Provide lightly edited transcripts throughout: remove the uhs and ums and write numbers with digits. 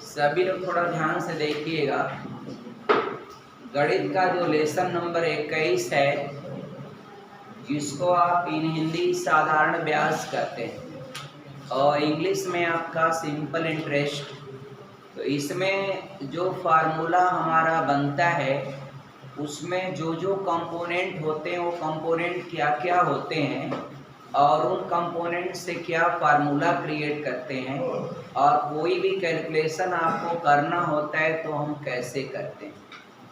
सभी लोग थोड़ा ध्यान से देखिएगा। गणित का जो लेसन नंबर 21 है, जिसको आप इन हिंदी साधारण ब्याज कहते हैं और इंग्लिश में आपका सिंपल इंटरेस्ट। तो इसमें जो फार्मूला हमारा बनता है उसमें जो जो कंपोनेंट होते हैं वो कंपोनेंट क्या क्या होते हैं और उन कंपोनेंट से क्या फार्मूला क्रिएट करते हैं, और कोई भी कैलकुलेशन आपको करना होता है तो हम कैसे करते हैं।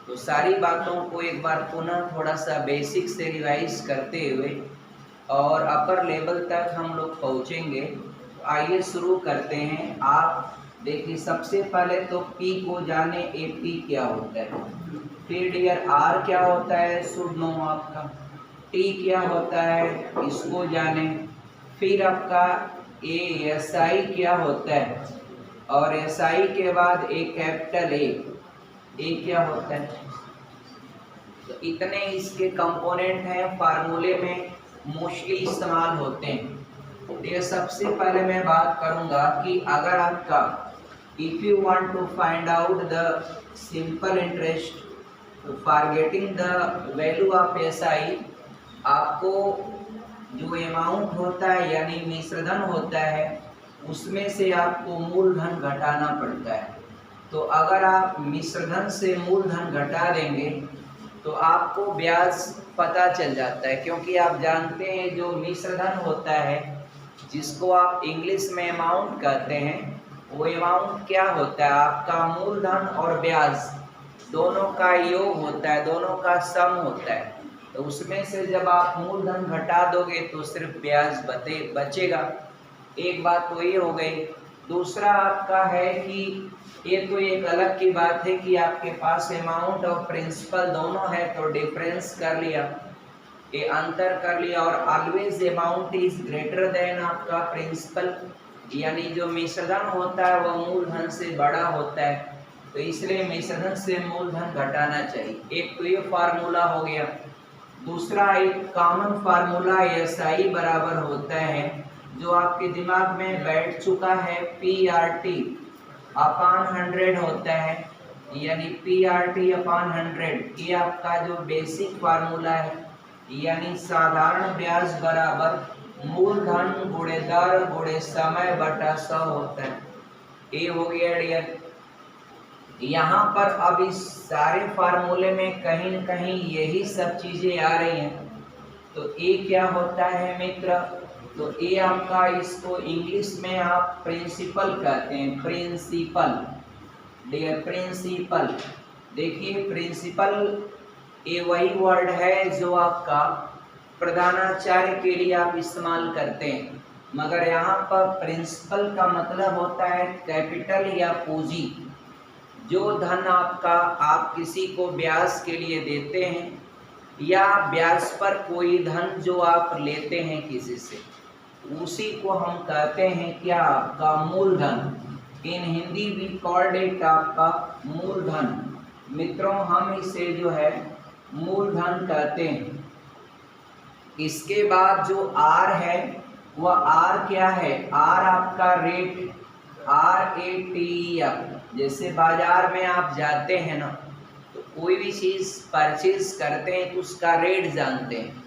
तो सारी बातों को एक बार पुनः थोड़ा सा बेसिक से रिवाइज करते हुए और अपर लेवल तक हम लोग पहुँचेंगे। तो आइए शुरू करते हैं। आप देखिए, सबसे पहले तो P को जाने, ए P क्या होता है, फिर डियर R क्या होता है, शुड नो आपका, T क्या होता है इसको जाने, फिर आपका SI क्या होता है, और SI के बाद कैपिटल A क्या होता है। तो इतने इसके कंपोनेंट हैं, फार्मूले में मोस्टली इस्तेमाल होते हैं। ये सबसे पहले मैं बात करूंगा कि अगर आपका if you want to find out the simple interest for getting the value of SI, आपको जो अमाउंट होता है यानी मिश्रधन होता है उसमें से आपको मूलधन घटाना पड़ता है। तो अगर आप मिश्रधन से मूलधन घटा देंगे तो आपको ब्याज पता चल जाता है, क्योंकि आप जानते हैं जो मिश्रधन होता है जिसको आप इंग्लिश में अमाउंट कहते हैं, वो अमाउंट क्या होता है, आपका मूलधन और ब्याज दोनों का योग होता है, दोनों का सम होता है। तो उसमें से जब आप मूलधन घटा दोगे तो सिर्फ ब्याज बचेगा। एक बात तो ये हो गई। दूसरा आपका है कि ये तो एक अलग की बात है कि आपके पास अमाउंट और प्रिंसिपल दोनों है तो डिफरेंस कर लिया, ये अंतर कर लिया, और always amount is greater than आपका प्रिंसिपल, यानी जो मिश्रधन होता है वो मूलधन से बड़ा होता है, तो इसलिए मिश्रधन से मूलधन घटाना चाहिए। एक तो ये फार्मूला हो गया। दूसरा एक कॉमन फार्मूला SI बराबर होता है जो आपके दिमाग में बैठ चुका है, PRT अपान 100 होता है, यानी PRT अपान 100। ये आपका जो बेसिक फार्मूला है, यानी साधारण ब्याज बराबर मूलधन गुणे दर गुणे समय बटा 100 होता है। ये हो गया डियर। यहाँ पर अब इस सारे फार्मूले में कहीं न कहीं यही सब चीजें आ रही हैं। तो ये क्या होता है मित्र, तो ये आपका, इसको इंग्लिश में आप प्रिंसिपल कहते हैं, प्रिंसिपल डियर, प्रिंसिपल। देखिए प्रिंसिपल ये वही वर्ड है जो आपका प्रधानाचार्य के लिए आप इस्तेमाल करते हैं, मगर यहाँ पर प्रिंसिपल का मतलब होता है कैपिटल या पूंजी। जो धन आपका आप किसी को ब्याज के लिए देते हैं या ब्याज पर कोई धन जो आप लेते हैं किसी से, उसी को हम कहते हैं क्या, आपका मूलधन। इन हिंदी भी कॉल्ड इट आपका मूलधन। मित्रों हम इसे जो है मूलधन कहते हैं। इसके बाद जो R है वह R क्या है, R आपका रेट, RATEF। जैसे बाजार में आप जाते हैं ना, तो कोई भी चीज़ परचेज करते हैं तो उसका रेट जानते हैं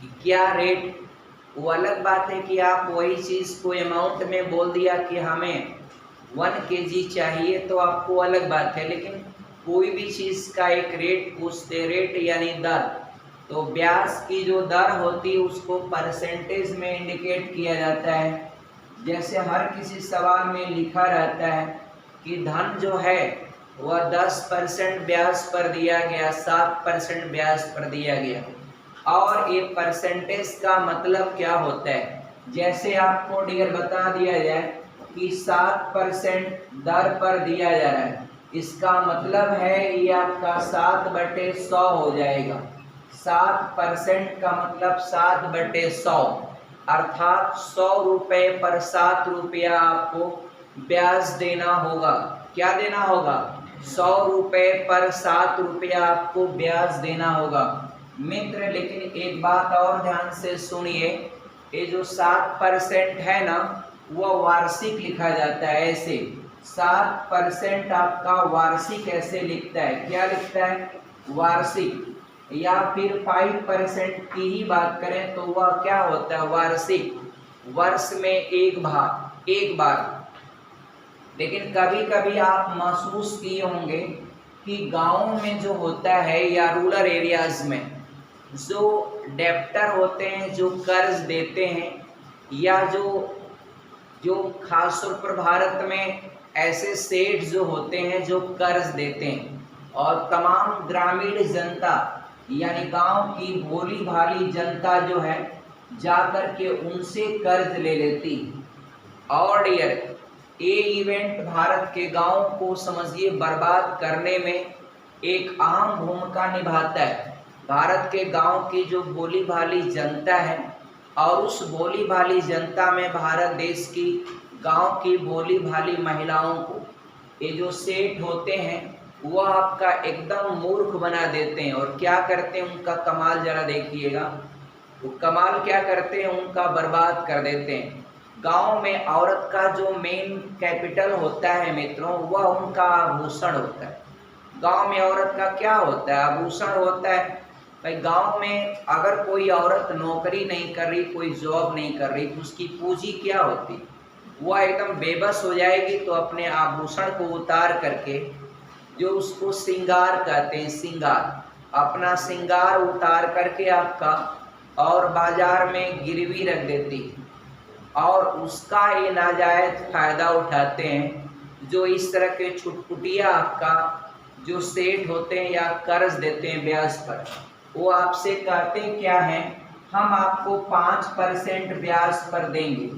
कि क्या रेट। वो अलग बात है कि आप वही चीज़ को अमाउंट में बोल दिया कि हमें 1 kg चाहिए, तो आपको अलग बात है, लेकिन कोई भी चीज़ का एक रेट पूछते, रेट यानी दर। तो ब्याज की जो दर होती है उसको परसेंटेज में इंडिकेट किया जाता है। जैसे हर किसी सवाल में लिखा रहता है कि धन जो है वह 10% ब्याज पर दिया गया, 7% ब्याज पर दिया गया। और ये परसेंटेज का मतलब क्या होता है, जैसे आपको डियर बता दिया जाए कि 7% दर पर दिया जा रहा है, इसका मतलब है ये आपका 7/100 हो जाएगा। 7% का मतलब 7/100, अर्थात 100 रुपये पर 7 रुपया आपको ब्याज देना होगा। क्या देना होगा, 100 रुपये पर 7 रुपया आपको ब्याज देना होगा मित्र। लेकिन एक बात और ध्यान से सुनिए, ये जो 7% है ना, वह वार्षिक लिखा जाता है। ऐसे 7% आपका वार्षिक ऐसे लिखता है। क्या लिखता है? वार्षिक। या फिर 5% की ही बात करें तो वह क्या होता है? वार्षिक। वर्ष में एक बार। लेकिन कभी कभी आप महसूस किए होंगे कि गाँव में जो होता है या रूरल एरियाज में जो डेप्टर होते हैं, जो कर्ज देते हैं, या जो खासतौर पर भारत में ऐसे सेठ जो होते हैं जो कर्ज देते हैं, और तमाम ग्रामीण जनता यानी गांव की भोली भाली जनता जो है जाकर के उनसे कर्ज ले लेती। और ये इवेंट भारत के गांव को समझिए बर्बाद करने में एक अहम भूमिका निभाता है। भारत के गांव की जो भोली भाली जनता है, और उस भोली भाली जनता में भारत देश की गांव की भोली भाली महिलाओं को ये जो सेठ होते हैं वह आपका एकदम मूर्ख बना देते हैं। और क्या करते हैं, उनका कमाल जरा देखिएगा। वो कमाल क्या करते हैं, उनका बर्बाद कर देते हैं। गांव में औरत का जो मेन कैपिटल होता है मित्रों, वह उनका आभूषण होता है। गांव में औरत का क्या होता है? आभूषण होता है। भाई गांव में अगर कोई औरत नौकरी नहीं कर रही, कोई जॉब नहीं कर रही, तो उसकी पूंजी क्या होती? वह एकदम बेबस हो जाएगी। तो अपने आभूषण को उतार करके, जो उसको श्रृंगार कहते हैं, श्रृंगार, अपना श्रृंगार उतार करके आपका और बाजार में गिरवी रख देती, और उसका ये नाजायज फायदा उठाते हैं जो इस तरह के छुटपुटिया आपका जो सेठ होते हैं या कर्ज देते हैं ब्याज पर। वो आपसे कहते क्या हैं, हम आपको 5% ब्याज पर देंगे।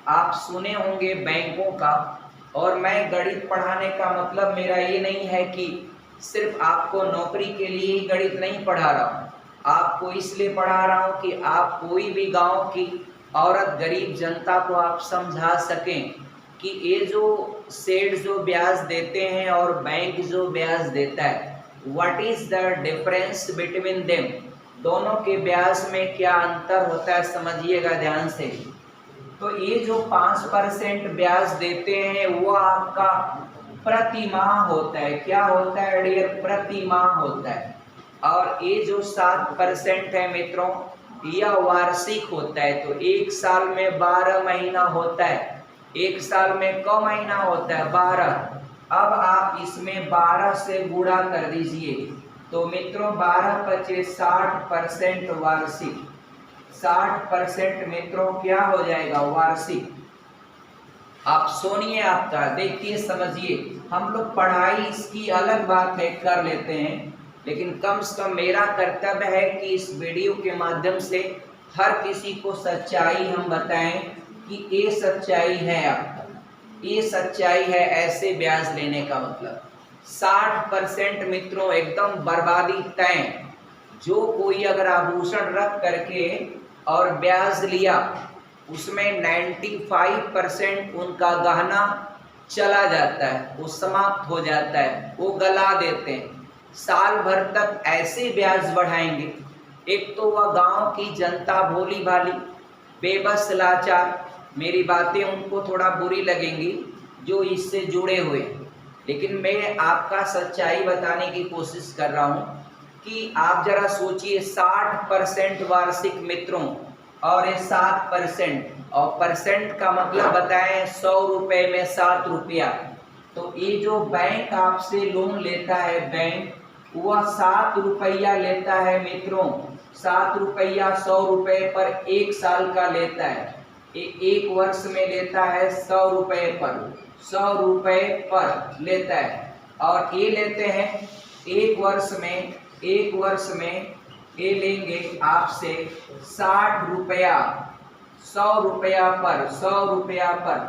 आप सुने होंगे बैंकों का। और मैं गणित पढ़ाने का मतलब मेरा ये नहीं है कि सिर्फ आपको नौकरी के लिए ही गणित नहीं पढ़ा रहा हूँ, आपको इसलिए पढ़ा रहा हूँ कि आप कोई भी गांव की औरत गरीब जनता को आप समझा सकें कि ये जो सेठ जो ब्याज देते हैं और बैंक जो ब्याज देता है, what is the difference between them, दोनों के ब्याज में क्या अंतर होता है, समझिएगा ध्यान से। तो ये जो 5% ब्याज देते हैं वो आपका प्रति माह होता है। क्या होता है डियर? प्रति माह होता है। और ये जो 7% है मित्रों, यह वार्षिक होता है। तो एक साल में 12 महीना होता है। एक साल में कौ महीना होता है? 12। अब आप इसमें 12 से गुणा कर दीजिए। तो मित्रों 12 × 60% वार्षिक। 60% मित्रों क्या हो जाएगा? वार्षिक। आप सुनिए, आपका देखिए, समझिए। हम लोग पढ़ाई इसकी अलग बात है कर लेते हैं, लेकिन कम से कम मेरा कर्तव्य है कि इस वीडियो के माध्यम से हर किसी को सच्चाई हम बताएं कि ये सच्चाई है आपका, ये सच्चाई है ऐसे ब्याज लेने का मतलब। 60% मित्रों एकदम बर्बादी तय। जो कोई अगर आभूषण रख करके और ब्याज लिया, उसमें 95% उनका गहना चला जाता है, वो समाप्त हो जाता है, वो गला देते हैं। साल भर तक ऐसे ब्याज बढ़ाएंगे। एक तो वह गांव की जनता भोली भाली बेबस लाचार, मेरी बातें उनको थोड़ा बुरी लगेंगी जो इससे जुड़े हुए, लेकिन मैं आपका सच्चाई बताने की कोशिश कर रहा हूँ कि आप जरा सोचिए। 60% वार्षिक मित्रों, और ये 7%, और परसेंट का मतलब बताएं 100 रुपये में 7 रुपया। तो ये जो बैंक आपसे लोन लेता है, बैंक वह 7 रुपया लेता है मित्रों। 7 रुपया 100 रुपये पर 1 साल का लेता है। एक वर्ष में लेता है 100 रुपये पर, 100 रुपये पर लेता है। और ये लेते हैं एक वर्ष में ये लेंगे आपसे 60 रुपया, 100 रुपया पर, 100 रुपया पर।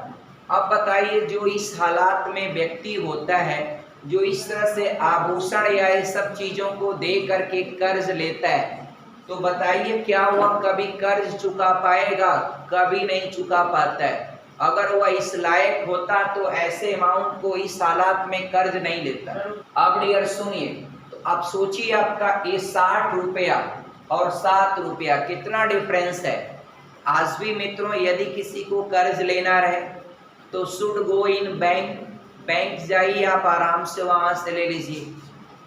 अब बताइए, जो इस हालात में व्यक्ति होता है, जो इस तरह से आभूषण या ये सब चीज़ों को दे करके कर्ज लेता है, तो बताइए क्या वह कभी कर्ज चुका पाएगा? कभी नहीं चुका पाता है। अगर वह इस लायक होता तो ऐसे अमाउंट को इस हालात में कर्ज नहीं लेता। अब डियर सुनिए, तो आप सोचिए आपका ये 60 रुपया और 7 रुपया कितना डिफरेंस है। आज भी मित्रों यदि किसी को कर्ज लेना रहे तो should go in bank, bank जाइए आप आराम से वहां से ले लीजिए।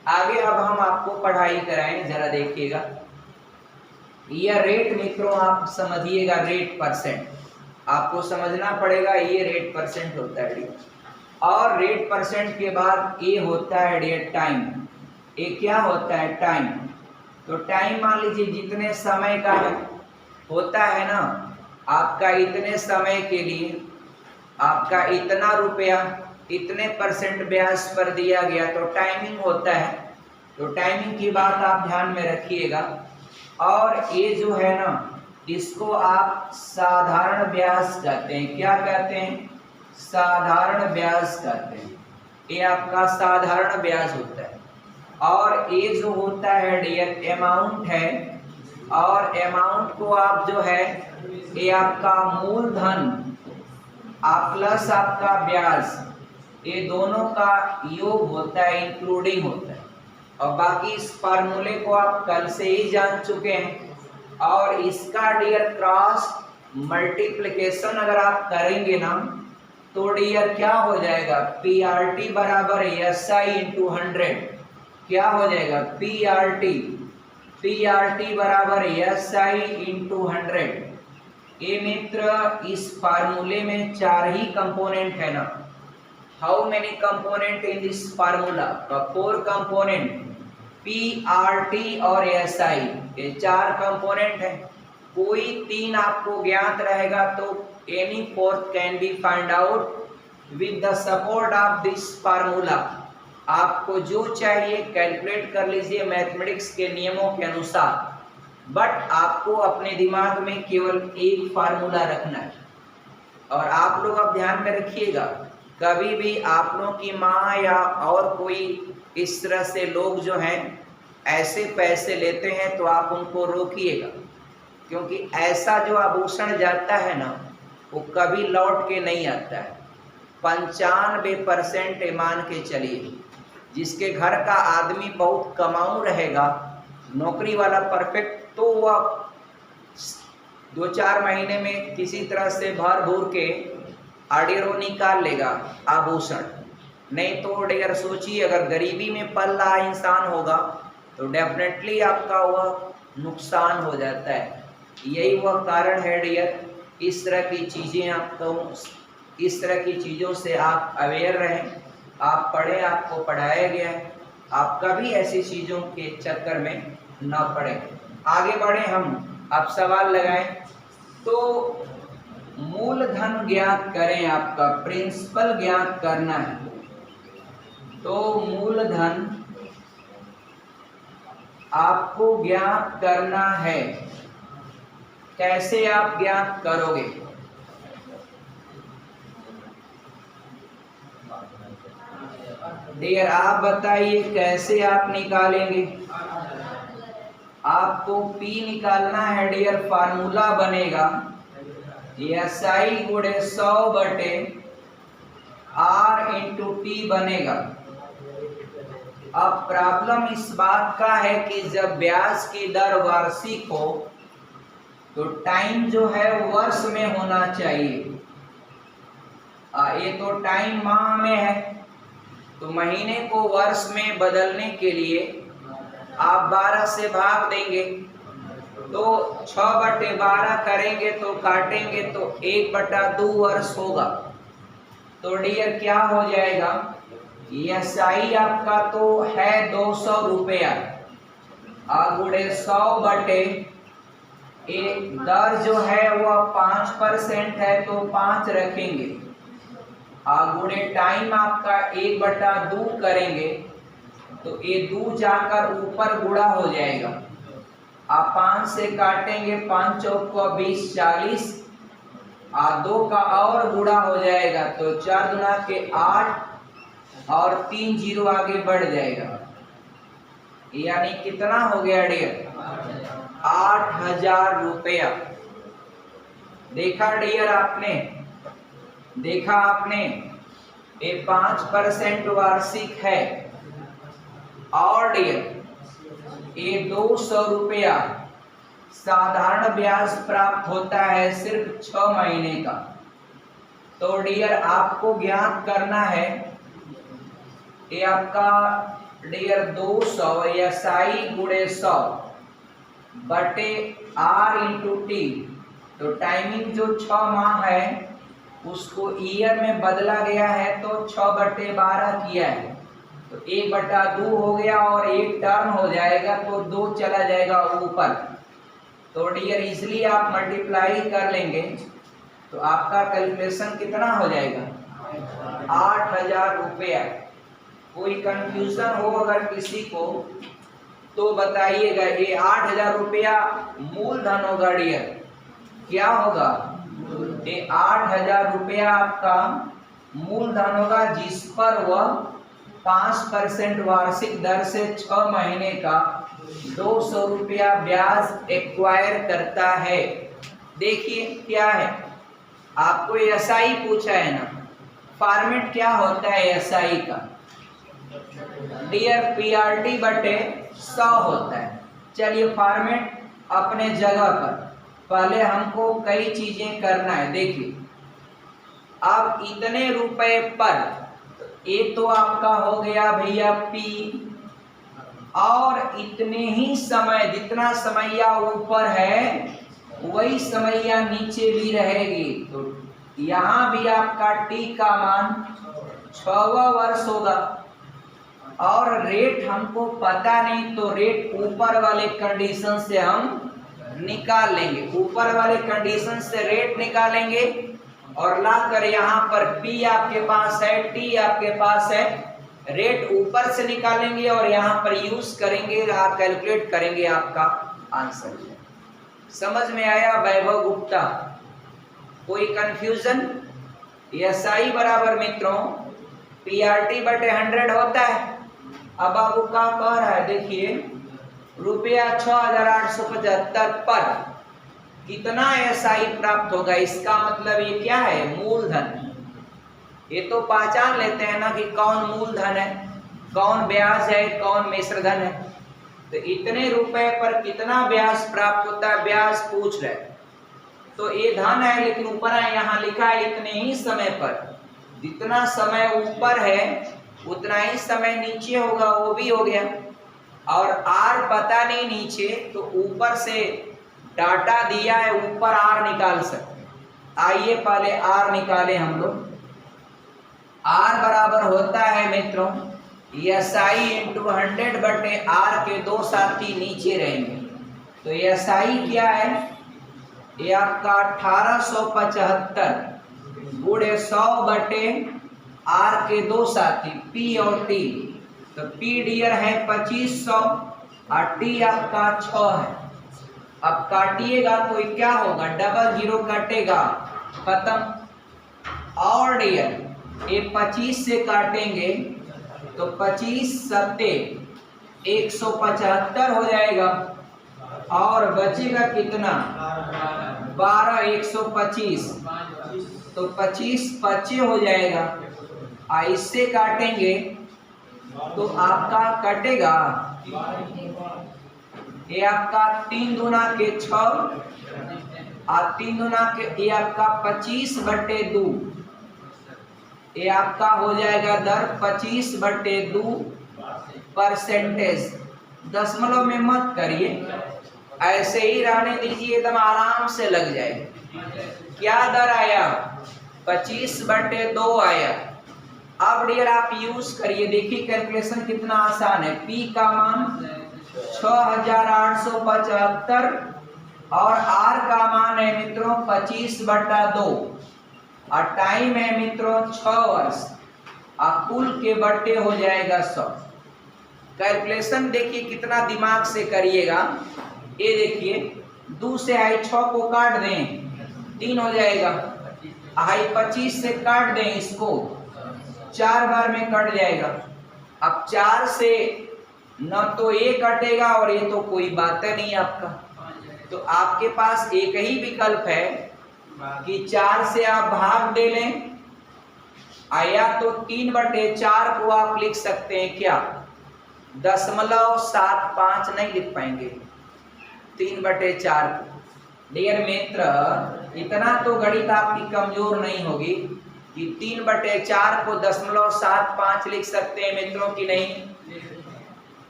आगे अब हम आपको पढ़ाई कराएं, जरा देखिएगा। यह रेट मित्रों आप समझिएगा, रेट परसेंट आपको समझना पड़ेगा। ये रेट परसेंट होता है डियर, और रेट परसेंट के बाद ये होता है डियर टाइम। ये क्या होता है? टाइम। तो टाइम मान लीजिए जितने समय का है होता है ना, आपका इतने समय के लिए आपका इतना रुपया इतने परसेंट ब्याज पर दिया गया, तो टाइमिंग होता है। तो टाइमिंग की बात आप ध्यान में रखिएगा। और ये जो है ना, इसको आप साधारण ब्याज कहते हैं। क्या कहते हैं? साधारण ब्याज कहते हैं। ये आपका साधारण ब्याज होता है। और ये जो होता है डियर अमाउंट है, और अमाउंट को आप जो है ये आपका मूलधन आप प्लस आपका ब्याज, ये दोनों का योग होता है, इंक्लूडिंग होता है। और बाकी इस फार्मूले को आप कल से ही जान चुके हैं। और इसका डियर क्रॉस मल्टीप्लिकेशन अगर आप करेंगे ना, तो डियर क्या हो जाएगा? PRT बराबर SI इंटू 100। क्या हो जाएगा? PRT बराबर SI इंटू 100। ये मित्र इस फार्मूले में 4 ही कंपोनेंट है ना। How many component in this formula? 4 component, PRT और SI, ये 4 कंपोनेंट है। कोई 3 आपको ज्ञात रहेगा तो any fourth can be find out with the support of this formula. आपको जो चाहिए कैलकुलेट कर लीजिए मैथमेटिक्स के नियमों के अनुसार, बट आपको अपने दिमाग में केवल एक फार्मूला रखना है। और आप लोग अब ध्यान में रखिएगा, कभी भी आप लोगों की माँ या और कोई इस तरह से लोग जो हैं ऐसे पैसे लेते हैं तो आप उनको रोकिएगा, क्योंकि ऐसा जो आभूषण जाता है ना वो कभी लौट के नहीं आता है। 95% मान के चलिए, जिसके घर का आदमी बहुत कमाऊ रहेगा, नौकरी वाला परफेक्ट, तो वह 2-4 महीने में किसी तरह से भर भूर के आडियो निकाल लेगा आभूषण। नहीं तो डियर सोचिए, अगर गरीबी में पल रहा इंसान होगा तो डेफिनेटली आपका वह नुकसान हो जाता है। यही वह कारण है डियर, इस तरह की चीज़ें आपको, इस तरह की चीज़ों से आप अवेयर रहें। आप पढ़ें, आपको पढ़ाया गया है, आप कभी ऐसी चीज़ों के चक्कर में ना पड़े। आगे बढ़े हम, आप सवाल लगाएं। तो मूलधन ज्ञात करें, आपका प्रिंसिपल ज्ञात करना है। तो मूलधन आपको ज्ञात करना है। कैसे आप ज्ञात करोगे? डियर आप बताइए कैसे आप निकालेंगे? आपको P निकालना है डियर, फार्मूला बनेगा SI गुणे 100 बटे R इंटू T बनेगा। अब प्रॉब्लम इस बात का है कि जब ब्याज की दर वार्षिक हो तो टाइम जो है वर्ष में होना चाहिए। ये तो टाइम माह में है, तो महीने को वर्ष में बदलने के लिए आप 12 से भाग देंगे, तो 6/12 करेंगे तो काटेंगे तो 1/2 वर्ष होगा। तो डियर क्या हो जाएगा? SI आपका तो है 200 रुपया, गुणे 100 बटे एक दर जो है वह 5% है तो 5 रखेंगे, गुणे टाइम आपका 1/2 करेंगे तो ये 2 जाकर ऊपर गुणा हो जाएगा। आप 5 से काटेंगे, 5 चौक को 20, 40, 2 का और गुणा हो जाएगा तो 4 गुना के 8 और 3 जीरो आगे बढ़ जाएगा, यानी कितना हो गया डियर? 8,000 रुपया। देखा डियर आपने, देखा आपने, ये 5% वार्षिक है। और डियर ये 200 रुपया साधारण ब्याज प्राप्त होता है सिर्फ 6 महीने का। तो डियर आपको ज्ञात करना है, ये आपका डियर 200 SI गुणे 100 बटे R इंटू टी। तो टाइमिंग जो 6 माह है उसको ईयर में बदला गया है, तो 6/12 किया है, तो 1/2 हो गया और 1 टर्न हो जाएगा, तो 2 चला जाएगा ऊपर। तो डियर इसलिए आप मल्टीप्लाई कर लेंगे तो आपका कैलकुलेशन कितना हो जाएगा, 8,000 रुपया। कोई कंफ्यूजन हो अगर किसी को तो बताइएगा। ये 8,000 रुपया मूलधन होगा डियर, क्या होगा, ये 8,000 रुपया आपका मूलधन होगा, जिस पर वह 5% वार्षिक दर से 6 महीने का 200 रुपया ब्याज एक्वायर करता है। देखिए क्या है, आपको एसआई पूछा है ना, फॉर्मेट क्या होता है एसआई का, डियर पीआरटी बटे 100 होता है। चलिए फॉर्मेट अपने जगह पर, पहले हमको कई चीजें करना है। देखिए अब इतने रुपए पर, ये तो आपका हो गया भैया पी, और इतने ही समय, जितना समैया ऊपर है वही समैया नीचे भी रहेगी, तो यहाँ भी आपका टी का मान 6वां वर्ष होगा। और रेट हमको पता नहीं, तो रेट ऊपर वाले कंडीशन से हम निकाल लेंगे, ऊपर वाले कंडीशन से रेट निकालेंगे और लाकर यहाँ पर पी आपके पास है, टी आपके पास है, रेट ऊपर से निकालेंगे और यहाँ पर यूज करेंगे, आप कैलकुलेट करेंगे आपका आंसर। समझ में आया वैभव गुप्ता? कोई कंफ्यूजन? एसआई बराबर मित्रों पीआरटी बटे 100 होता है। अब बाबू का कह रहा है, देखिए रुपया 6,875 पर कितना एसआई प्राप्त होगा, इसका मतलब ये क्या है, मूलधन। ये तो पहचान लेते हैं ना कि कौन मूलधन है, कौन ब्याज है, कौन मिश्रधन है। तो इतने रुपए पर कितना ब्याज प्राप्त होता है, ब्याज पूछ रहे। तो ये धन है, लेकिन ऊपर है यहाँ लिखा है इतने ही समय पर, जितना समय ऊपर है उतना ही समय नीचे होगा, वो भी हो गया। और आर पता नहीं नीचे, तो ऊपर से डाटा दिया है, ऊपर आर निकाल सकते। आइए पहले आर निकाले हम लोग। आर बराबर होता है मित्रों एसआई इंटू 100 बटे आर के 2 साथी नीचे रहेंगे। तो एसआई क्या है, ये आपका 1875 गुणे 100 बटे आर के 2 साथी पी और टी। तो पी डियर है 2500 और टी आपका 6 है। अब काटिएगा तो क्या होगा, डबल 0 कटेगा, खत्म। और डियर ये 25 से काटेंगे तो 25 सत्ते 175 हो जाएगा, और बचेगा कितना, 12 125, तो 25 25 हो जाएगा। इससे काटेंगे तो आपका कटेगा, ये आपका 3 दूना के 6 और 3 दूना के, ये आपका 25/2, ये आपका हो जाएगा दर 25/2 परसेंटेज। दशमलव में मत करिए, ऐसे ही रहने दीजिए, एकदम आराम से लग जाएगा। क्या दर आया, 25/2 आया। अब डियर आप यूज करिए, देखिए कैलकुलेशन कितना आसान है। पी का मान 6,875 और आर का मान है मित्रों 25/2 और टाइम है मित्रों 6 वर्ष, और कुल के बट्टे हो जाएगा 100। कैलकुलेशन देखिए कितना दिमाग से करिएगा। ये देखिए 2 से आई 6 को काट दें, 3 हो जाएगा, आई 25 से काट दें, इसको 4 बार में कट जाएगा। अब 4 से न तो ये कटेगा और ये तो कोई बात नहीं है आपका, तो आपके पास एक ही विकल्प है कि 4 से आप भाग दे लें, या तो 3/4 को आप लिख सकते हैं क्या, 0.75 नहीं लिख पाएंगे, 3/4 को। डियर मित्र, इतना तो गणित आपकी कमजोर नहीं होगी कि 3/4 को 0.75 लिख सकते हैं मित्रों की नहीं,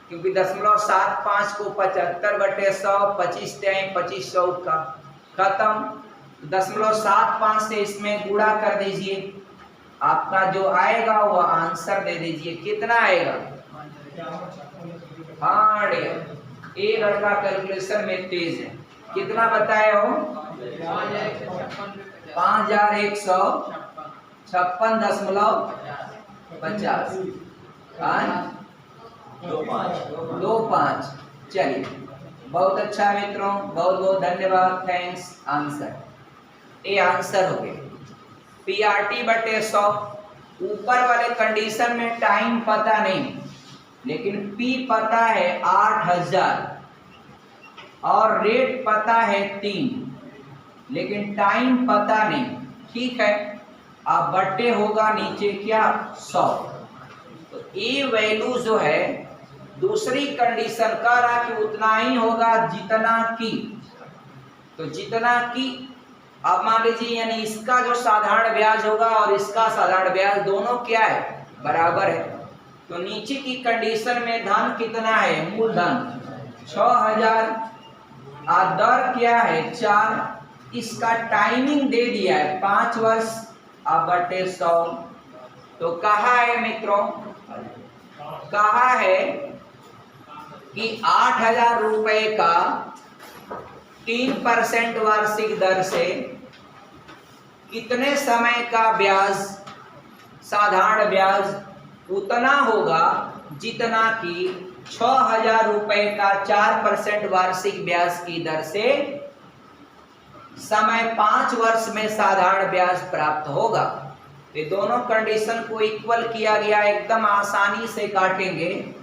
क्योंकि 0.75 को 75/100, 25 टाइम 2500 का खत्म। 0.75 से इसमें गुणा कर दीजिए, आपका जो आएगा वो आंसर दे दीजिए। कितना आएगा? हाँ डियर, ये लड़का कैलकुलेशन में तेज है। कितना बताए हो? 5156.50 25। चलिए, बहुत अच्छा मित्रों, बहुत बहुत धन्यवाद, थैंक्स। आंसर, ये आंसर हो गए। PRT/100, ऊपर वाले कंडीशन में टाइम पता नहीं, लेकिन P पता है 8000 और रेट पता है 3, लेकिन टाइम पता नहीं। ठीक है, अब बट्टे होगा नीचे क्या? 100। तो ये वैल्यू जो है दूसरी कंडीशन कह रहा कि उतना ही होगा जितना की, तो जितना की अब मान लीजिए, यानी इसका जो साधारण ब्याज होगा और इसका साधारण ब्याज दोनों क्या है? बराबर है। तो नीचे की कंडीशन में धन कितना है? मूलधन 6000, दर क्या है? 4, इसका टाइमिंग दे दिया है 5 वर्ष, अब बटे 100। तो कहा है मित्रों, कहा है कि 8000 रुपए का 3% वार्षिक दर से कितने समय का ब्याज, साधारण ब्याज उतना होगा जितना कि 6000 रुपए का 4% वार्षिक ब्याज की दर से समय 5 वर्ष में साधारण ब्याज प्राप्त होगा। ये दोनों कंडीशन को इक्वल किया गया, एकदम आसानी से काटेंगे।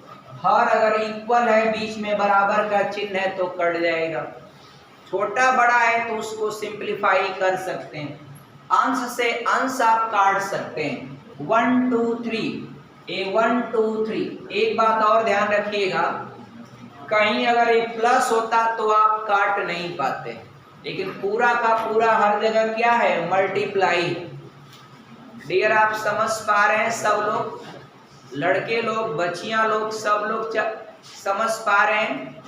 हर अगर इक्वल है, बीच में बराबर का चिन्ह है तो कट जाएगा, छोटा बड़ा है तो उसको सिंप्लीफाई कर सकते हैं। अंश से अंश आप काट सकते हैं। 1 2 3, ये 1 2 3। एक बात और ध्यान रखिएगा, कहीं अगर ये प्लस होता तो आप काट नहीं पाते, लेकिन पूरा का पूरा हर जगह क्या है? मल्टीप्लाई। डियर, आप समझ पा रहे हैं? सब लोग, लड़के लोग, बच्चियां लोग, सब लोग समझ पा रहे हैं?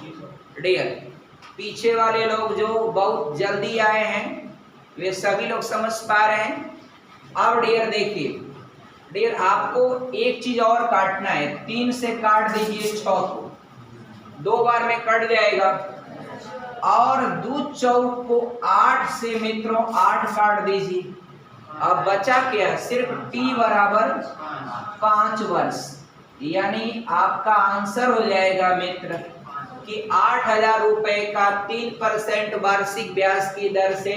डियर, पीछे वाले लोग जो बहुत जल्दी आए हैं वे सभी लोग समझ पा रहे हैं? अब डियर देखिए, डियर आपको एक चीज और काटना है। 3 से काट दीजिए 6 को, 2 बार में कट जाएगा। और 2 चौक को 8 से मित्रों 8 काट दीजिए। अब बचा क्या? सिर्फ T बराबर 5 वर्ष, यानी आपका आंसर हो जाएगा मित्र कि 8000 रुपए का 3% वार्षिक ब्याज की दर से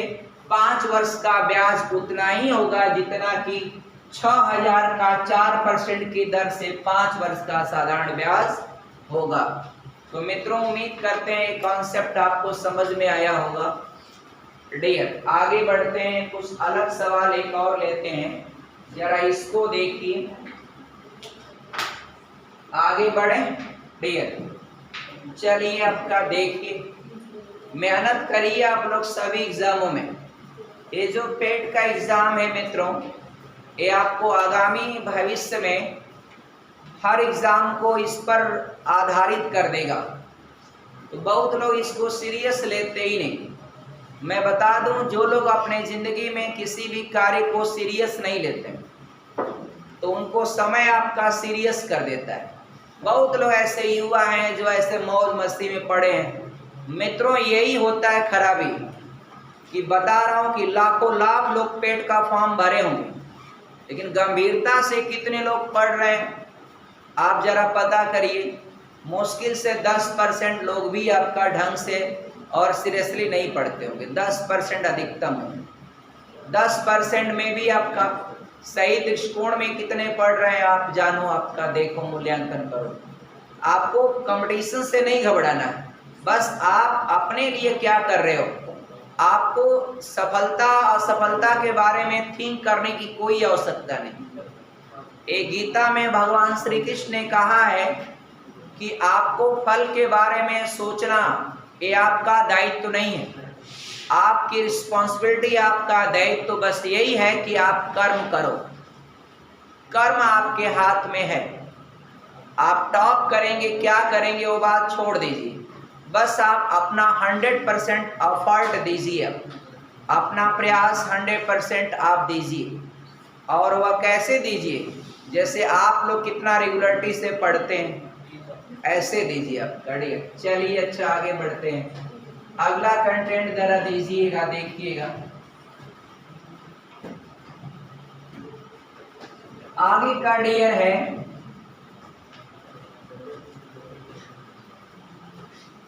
5 वर्ष का ब्याज उतना ही होगा जितना कि 6000 का 4% की दर से 5 वर्ष का साधारण ब्याज होगा। तो मित्रों, उम्मीद करते हैं कॉन्सेप्ट आपको समझ में आया होगा। डियर, आगे बढ़ते हैं, कुछ अलग सवाल एक और लेते हैं, जरा इसको देखिए, आगे बढ़े। डियर चलिए, आपका देखिए, मेहनत करिए आप लोग सभी एग्जामों में। ये जो पेट का एग्जाम है मित्रों, ये आपको आगामी भविष्य में हर एग्जाम को इस पर आधारित कर देगा। तो बहुत लोग इसको सीरियस लेते ही नहीं। मैं बता दूं, जो लोग अपने जिंदगी में किसी भी कार्य को सीरियस नहीं लेते तो उनको समय आपका सीरियस कर देता है। बहुत लोग ऐसे युवा हैं जो ऐसे मौज मस्ती में पड़े हैं। मित्रों, यही होता है खराबी, कि बता रहा हूं कि लाखों लाख लोग पेट का फॉर्म भरे होंगे, लेकिन गंभीरता से कितने लोग पढ़ रहे हैं आप जरा पता करिए। मुश्किल से 10% लोग भी आपका ढंग से और सीरियसली नहीं पढ़ते होंगे, 10% अधिकतम होंगे। 10% में भी आपका सही दृष्टिकोण में कितने पढ़ रहे हैं आप जानो, आपका देखो, मूल्यांकन करो। आपको कंपटीशन से नहीं घबराना है, बस आप अपने लिए क्या कर रहे हो। आपको सफलता असफलता के बारे में थिंक करने की कोई आवश्यकता नहीं। एक गीता में भगवान श्री कृष्ण ने कहा है कि आपको फल के बारे में सोचना ये आपका दायित्व नहीं है। आपकी रिस्पॉन्सिबिलिटी, आपका दायित्व तो बस यही है कि आप कर्म करो। कर्म आपके हाथ में है। आप टॉप करेंगे क्या करेंगे वो बात छोड़ दीजिए, बस आप अपना 100% एफर्ट दीजिए, अपना प्रयास 100% आप दीजिए। और वह कैसे दीजिए? जैसे आप लोग कितना रेगुलरिटी से पढ़ते हैं ऐसे दीजिए आप। करिए, चलिए अच्छा आगे बढ़ते हैं। अगला कंटेंट जरा दीजिएगा, देखिएगा आगे का डियर है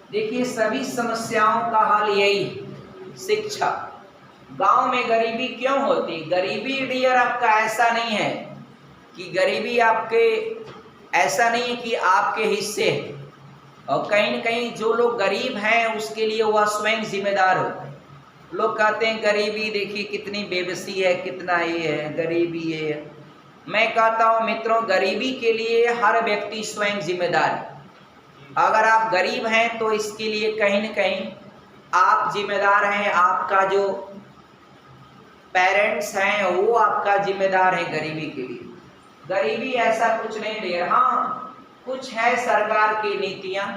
देखिए सभी समस्याओं का हल यही शिक्षा। गांव में गरीबी क्यों होती? गरीबी डियर आपका ऐसा नहीं है कि गरीबी आपके ऐसा नहीं है कि आपके हिस्से है, और कहीं न कहीं जो लोग गरीब हैं उसके लिए वह स्वयं जिम्मेदार होता है। लोग कहते हैं गरीबी देखिए कितनी बेबसी है, कितना ये है, गरीबी ये है। मैं कहता हूँ मित्रों, गरीबी के लिए हर व्यक्ति स्वयं जिम्मेदार है। अगर आप गरीब हैं तो इसके लिए कहीं न कहीं आप जिम्मेदार हैं। आपका जो पेरेंट्स हैं वो आपका जिम्मेदार है गरीबी के लिए। गरीबी ऐसा कुछ नहीं दे रहा। हाँ, कुछ है सरकार की नीतियां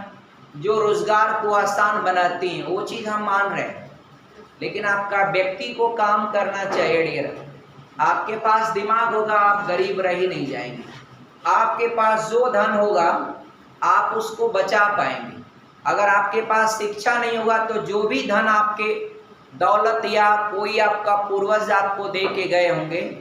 जो रोजगार को आसान बनाती हैं, वो चीज़ हम मान रहे हैं, लेकिन आपका व्यक्ति को काम करना चाहिए डियर। आपके पास दिमाग होगा आप गरीब रह ही नहीं जाएंगे। आपके पास जो धन होगा आप उसको बचा पाएंगे। अगर आपके पास शिक्षा नहीं होगा तो जो भी धन आपके दौलत या कोई आपका पूर्वज आपको दे के गए होंगे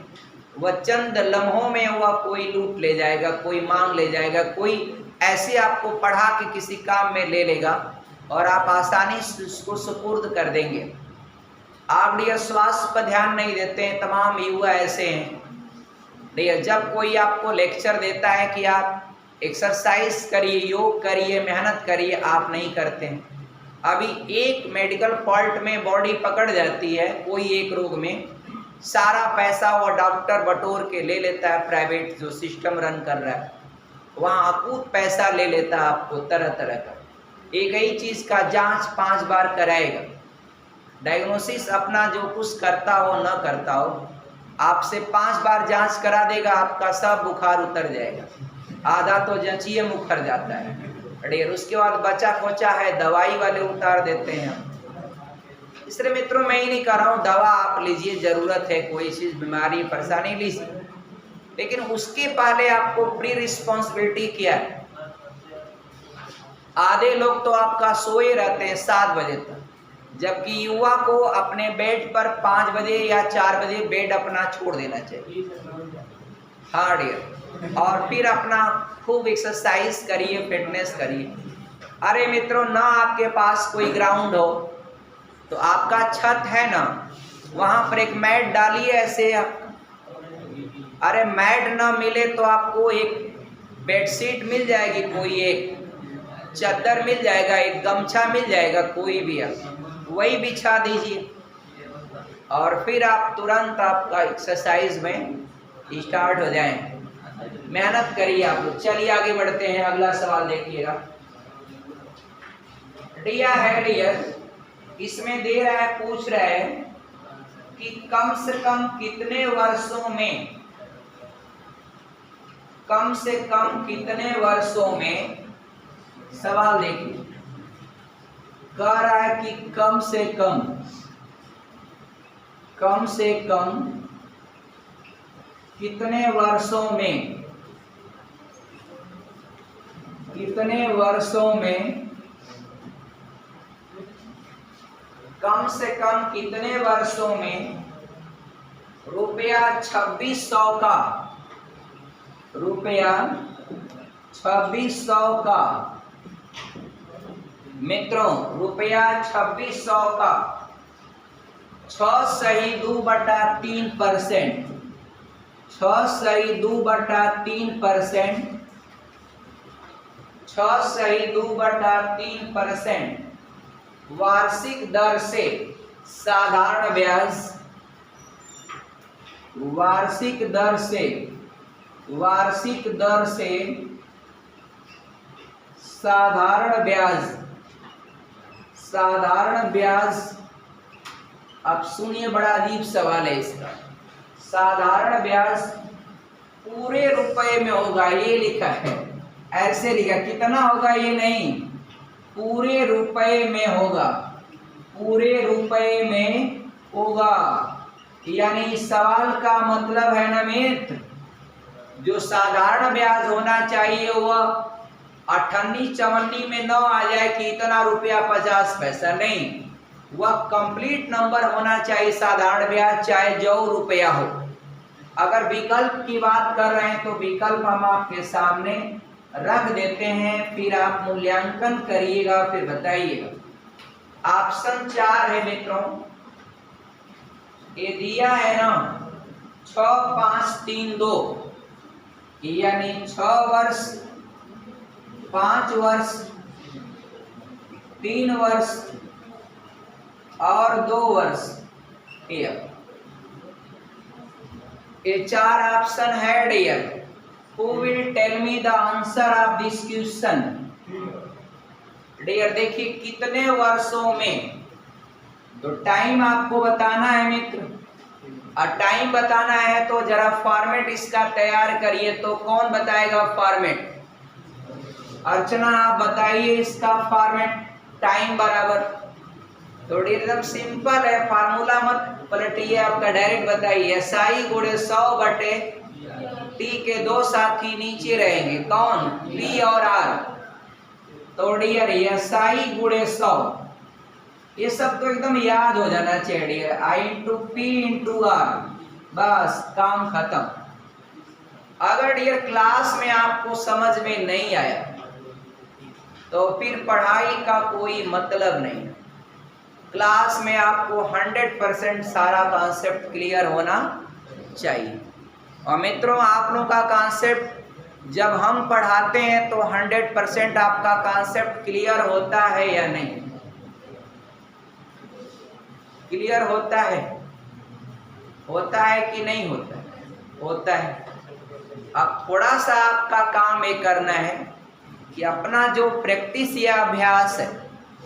वह चंद लम्हों में वह कोई लूट ले जाएगा, कोई मांग ले जाएगा, कोई ऐसे आपको पढ़ा के किसी काम में ले लेगा और आप आसानी से उसको सुपुर्द कर देंगे। आप डियर स्वास्थ्य पर ध्यान नहीं देते हैं। तमाम युवा ऐसे हैं डियर, जब कोई आपको लेक्चर देता है कि आप एक्सरसाइज करिए, योग करिए, मेहनत करिए, आप नहीं करते हैं। अभी एक मेडिकल फॉल्ट में बॉडी पकड़ जाती है, कोई एक रोग में, सारा पैसा वो डॉक्टर बटोर के ले लेता है। प्राइवेट जो सिस्टम रन कर रहा है वहाँ अकूत पैसा ले लेता है आपको तरह तरह का। एक ही चीज़ का जांच 5 बार कराएगा, डायग्नोसिस अपना जो कुछ करता हो न करता हो आपसे 5 बार जांच करा देगा, आपका सब बुखार उतर जाएगा, आधा तो जंचिए मुखर जाता है। अरे उसके बाद बचा खोचा है दवाई वाले उतार देते हैं। इसलिए मित्रों मैं ही नहीं कह रहा हूँ दवा आप लीजिए, जरूरत है, कोई चीज़ बीमारी परेशानी लीजिए, लेकिन उसके पहले आपको प्री रिस्पॉन्सिबिलिटी क्या है। आधे लोग तो आपका सोए रहते हैं 7 बजे तक, जबकि युवा को अपने बेड पर 5 बजे या 4 बजे बेड अपना छोड़ देना चाहिए। हाँ डियर, और फिर अपना खूब एक्सरसाइज करिए, फिटनेस करिए। अरे मित्रों, ना आपके पास कोई ग्राउंड हो तो आपका छत है ना, वहाँ पर एक मैट डालिए ऐसे। अरे मैट ना मिले तो आपको एक बेडशीट मिल जाएगी, कोई एक चादर मिल जाएगा, एक गमछा मिल जाएगा, कोई भी आप वही बिछा दीजिए और फिर आप तुरंत आपका एक्सरसाइज में स्टार्ट हो जाएं। मेहनत करिए आप लोग। चलिए आगे बढ़ते हैं, अगला सवाल देखिएगा। दिया है डियर, इसमें दे रहा है, पूछ रहा है कि कम से कम कितने वर्षों में, कम से कम कितने वर्षों में, सवाल देखिए, कह रहा है कि कम से कम कितने वर्षों में, कितने वर्षों में, कम से कम कितने वर्षों में रुपया 2600 का, रुपया 2600 का, मित्रों रुपया 2600 का 6/2/3%, 6/2/3%, 6/2/3% वार्षिक दर से साधारण ब्याज, वार्षिक दर से साधारण ब्याज, साधारण ब्याज, अब सुनिए बड़ा अजीब सवाल है इसका। साधारण ब्याज पूरे रुपए में होगा, ये लिखा है, ऐसे लिखा, कितना होगा ये नहीं, पूरे रुपए में होगा, पूरे रुपए में होगा। यानी सवाल का मतलब है ना मित्र, जो साधारण ब्याज होना चाहिए वह अठन्नी चवन्नी में न आ जाए कि इतना रुपया 50 पैसा, नहीं, वह कंप्लीट नंबर होना चाहिए साधारण ब्याज, चाहे जो रुपया हो। अगर विकल्प की बात कर रहे हैं तो विकल्प हम आपके सामने रख देते हैं, फिर आप मूल्यांकन करिएगा, फिर बताइएगा। ऑप्शन 4 है मित्रों, ये दिया है ना 6 5 3 2, यानी 6 वर्ष 5 वर्ष 3 वर्ष और 2 वर्ष, ये 4 ऑप्शन है dear. Who will tell me the answer of this question? Dear देखिए कितने वर्षों में, तो टाइम आपको बताना है मित्र, और टाइम बताना है तो जरा फॉर्मेट इसका तैयार करिए। तो कौन बताएगा फॉर्मेट? अर्चना आप बताइए इसका फॉर्मेट, टाइम बराबर। तो एकदम सिंपल है, फार्मूला मत पलटिए, आपका डायरेक्ट बताइए। SI गुणे 100 बटे T के 2 साथी नीचे रहेंगे, कौन? P और R। तो डियर SI गुणे 100, ये सब तो एकदम याद हो जाना चाहिए dear, I into P into R, बस काम खत्म। अगर डियर क्लास में आपको समझ में नहीं आया तो फिर पढ़ाई का कोई मतलब नहीं। क्लास में आपको 100% सारा कॉन्सेप्ट क्लियर होना चाहिए। और मित्रों आप लोगों का कॉन्सेप्ट जब हम पढ़ाते हैं तो 100% आपका कॉन्सेप्ट क्लियर होता है या नहीं? क्लियर होता है? होता है कि नहीं होता है? होता है। अब थोड़ा सा आपका काम ये करना है कि अपना जो प्रैक्टिस या अभ्यास है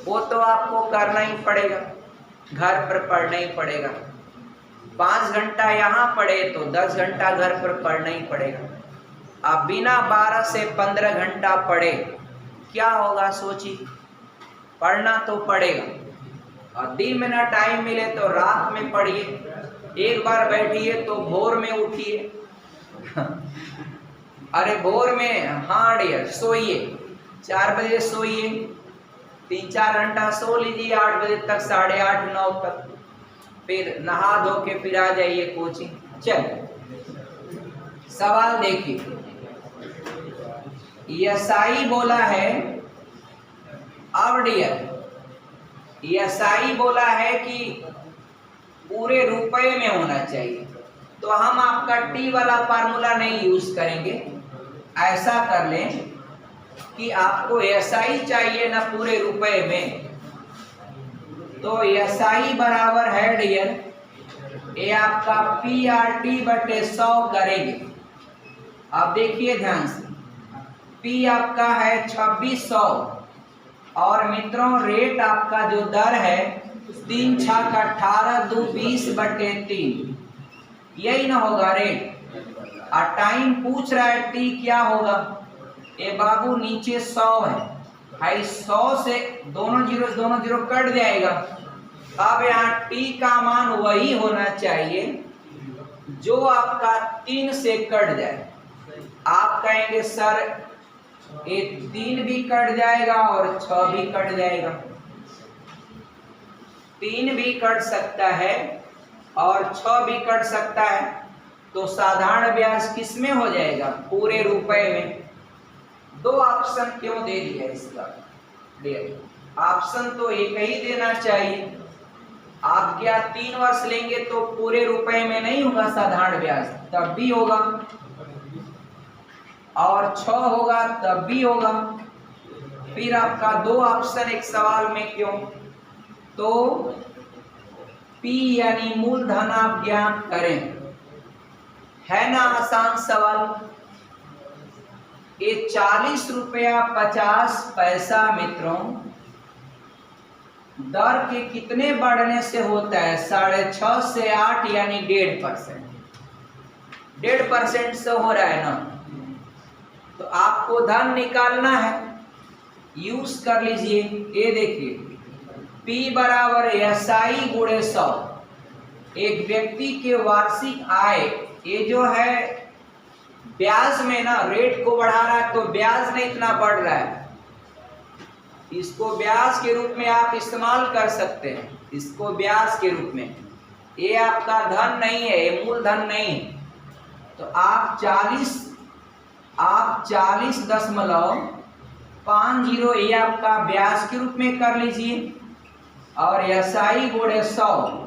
वो तो आपको करना ही पड़ेगा, घर पर पढ़ना ही पड़ेगा। 5 घंटा यहाँ पढ़े तो 10 घंटा घर पर पढ़ना ही पड़ेगा। आप बिना 12 से 15 घंटा पढ़े क्या होगा सोचिए, पढ़ना तो पड़ेगा। और दिन में ना टाइम मिले तो रात में पढ़िए, एक बार बैठिए तो भोर में उठिए अरे भोर में, हाँ डियर, सोइए 4 बजे सोइए, 3-4 घंटा सो लीजिए, 8 बजे तक, 8:30 9 तक, फिर नहा धो के फिर आ जाइए कोचिंग। चल सवाल देखिए, SI बोला है, अब डियर SI बोला है कि पूरे रुपए में होना चाहिए, तो हम आपका T वाला फार्मूला नहीं यूज करेंगे। ऐसा कर लें कि आपको SI चाहिए ना पूरे रुपए में, तो SI बराबर है डियर, ये आपका PRT बटे 100 करेंगे। अब देखिए ध्यान से, P आपका है 2600 और मित्रों रेट आपका जो दर है 3 छक 18 2 20 बटे 3, यही ना होगा रेट। और टाइम पूछ रहा है T क्या होगा, ये बाबू नीचे 100 है भाई, 100 से दोनों जीरो कट जाएगा। अब यहाँ T का मान वही होना चाहिए जो आपका 3 से कट जाए। आप कहेंगे सर ये 3 भी कट जाएगा और 6 भी कट जाएगा, 3 भी कट सकता है और 6 भी कट सकता है, तो साधारण ब्याज किस में हो जाएगा? पूरे रुपए में। 2 ऑप्शन क्यों दे दिया इसका? ऑप्शन तो एक ही देना चाहिए। आप क्या 3 वर्ष लेंगे तो पूरे रुपए में नहीं होगा साधारण ब्याज, तब भी होगा, और 6 होगा तब भी होगा। फिर आपका 2 ऑप्शन एक सवाल में क्यों? तो P यानी मूलधन आप ज्ञात करें, है ना आसान सवाल। ये 40 रुपया 50 पैसा मित्रों दर के कितने बढ़ने से होता है? 6.5 से 8 यानी 1.5%। 1.5% से हो रहा है ना। तो आपको धन निकालना है, यूज कर लीजिए। ये देखिए P बराबर SI गुणे 100। एक व्यक्ति के वार्षिक आय, ये जो है ब्याज में ना रेट को बढ़ा रहा है, तो ब्याज में इतना बढ़ रहा है, इसको ब्याज के रूप में आप इस्तेमाल कर सकते हैं। इसको ब्याज के रूप में, ये आपका धन नहीं है, ये मूलधन नहीं है। तो आप 40.50 ये आपका ब्याज के रूप में कर लीजिए, और SI गुणे 100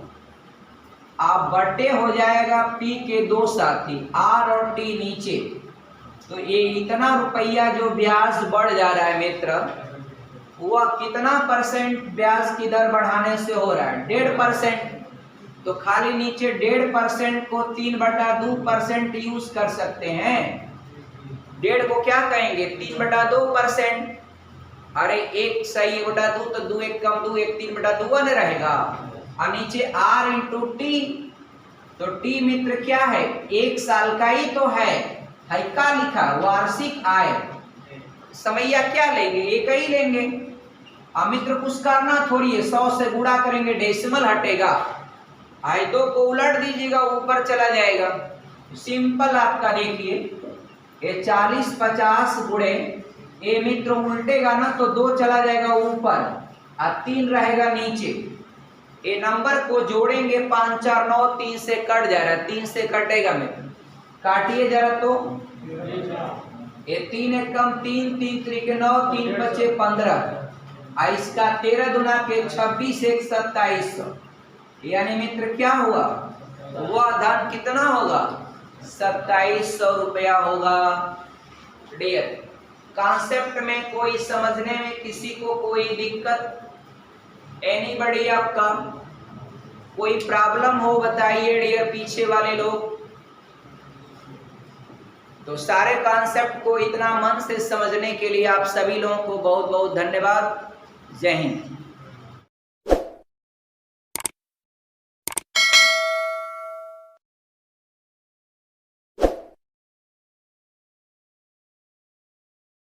आप बट्टे हो जाएगा P के दो साथी R और T नीचे। तो ये इतना रुपया जो ब्याज बढ़ जा रहा है मित्र, वह कितना परसेंट ब्याज की दर बढ़ाने से हो रहा है? 1.5%। तो खाली नीचे 1.5% को 3/2% यूज कर सकते हैं। 1.5 को क्या कहेंगे? 3/2%। अरे 1 सही 1/2 तो 2 1 कम 2 1 3/2 न रहेगा। और नीचे R इंटू T, तो T मित्र क्या है? 1 साल का ही तो है का लिखा वार्षिक आय। समैया क्या लेंगे? एक ही लेंगे। मित्र कुछ करना थोड़ी है, 100 से गुणा करेंगे, डेसिमल हटेगा, आय 2 को उलट दीजिएगा, ऊपर चला जाएगा। सिंपल आपका देखिए, ये 40-50 गुणे, ये मित्र उल्टेगा ना तो 2 चला जाएगा ऊपर और 3 रहेगा नीचे। ये नंबर को जोड़ेंगे 5 4 9, 3 से कट जा रहा है, 3 से कटेगा मित्र, काटिए जरा। तो ये 3 1 कम 3 3 3 के 9 3 बचे 15, इसका 13 दुना के 26 1 2700, यानी मित्र क्या हुआ? वह धन कितना होगा? 2700 रुपया होगा। डियर, कॉन्सेप्ट में कोई समझने में किसी को कोई दिक्कत? एनीबॉडी आपका कोई प्रॉब्लम हो बताइए डियर, पीछे वाले लोग। तो सारे कॉन्सेप्ट को इतना मन से समझने के लिए आप सभी लोगों को बहुत बहुत धन्यवाद। जय हिंद।